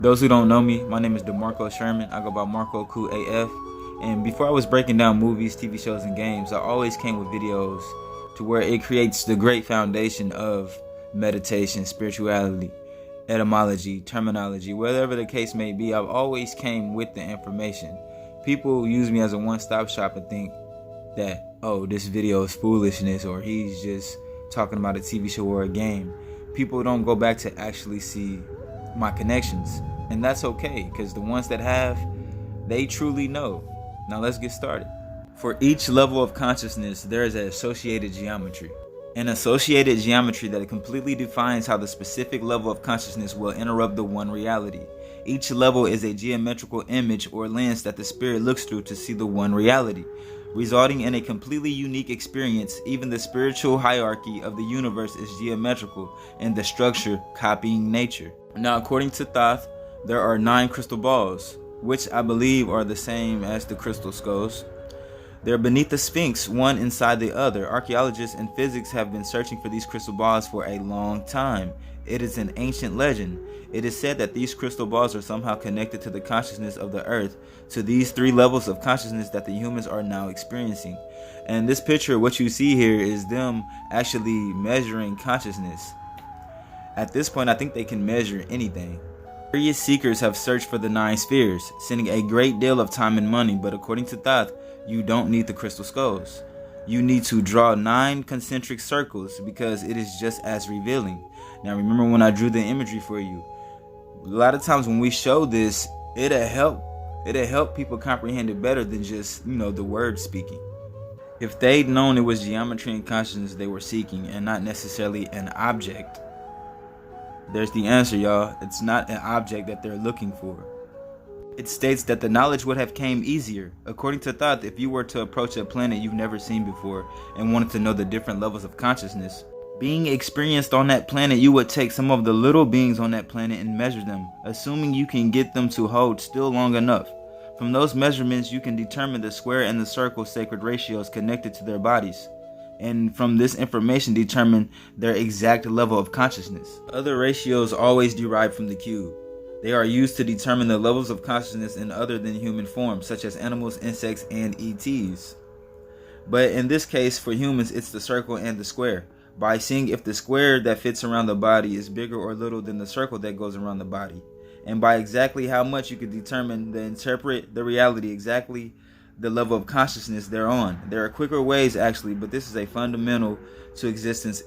Those who don't know me, my name is DeMarco Sherman. I go by Marco Cool AF. And before I was breaking down movies, TV shows, and games, I always came with videos to where it creates the great foundation of meditation, spirituality, etymology, terminology, whatever the case may be. I've always came with the information. People use me as a one-stop shop and think that, oh, this video is foolishness or he's just talking about a TV show or a game. People don't go back to actually see my connections, and that's okay, because the ones that have, they truly know. Now let's get started. For each level of consciousness, there is an associated geometry. An associated geometry that completely defines how the specific level of consciousness will interrupt the one reality. Each level is a geometrical image or lens that the spirit looks through to see the one reality, resulting in a completely unique experience. Even the spiritual hierarchy of the universe is geometrical in the structure, copying nature. Now, according to Thoth, there are 9 crystal balls, which I believe are the same as the crystal skulls. They're beneath the Sphinx, one inside the other. Archaeologists and physics have been searching for these crystal balls for a long time. It is an ancient legend. It is said that these crystal balls are somehow connected to the consciousness of the earth, to these 3 levels of consciousness that the humans are now experiencing. And this picture, what you see here, is them actually measuring consciousness. At this point, I think they can measure anything. Various seekers have searched for the 9 spheres, sending a great deal of time and money, but according to Thoth, you don't need the crystal skulls. You need to draw 9 concentric circles because it is just as revealing. Now remember when I drew the imagery for you, a lot of times when we show this, it'll help people comprehend it better than just, the word speaking. If they'd known it was geometry and consciousness they were seeking and not necessarily an object, there's the answer, y'all. It's not an object that they're looking for. It states that the knowledge would have came easier. According to Thoth, if you were to approach a planet you've never seen before and wanted to know the different levels of consciousness being experienced on that planet, you would take some of the little beings on that planet and measure them, assuming you can get them to hold still long enough. From those measurements, you can determine the square and the circle sacred ratios connected to their bodies, and from this information determine their exact level of consciousness. Other ratios always derive from the cube. They are used to determine the levels of consciousness in other than human forms, such as animals, insects, and ETs. But in this case, for humans, it's the circle and the square. By seeing if the square that fits around the body is bigger or little than the circle that goes around the body. And by exactly how much, you can determine interpret the reality, exactly the level of consciousness they're on. There are quicker ways actually, but this is a fundamental to existence.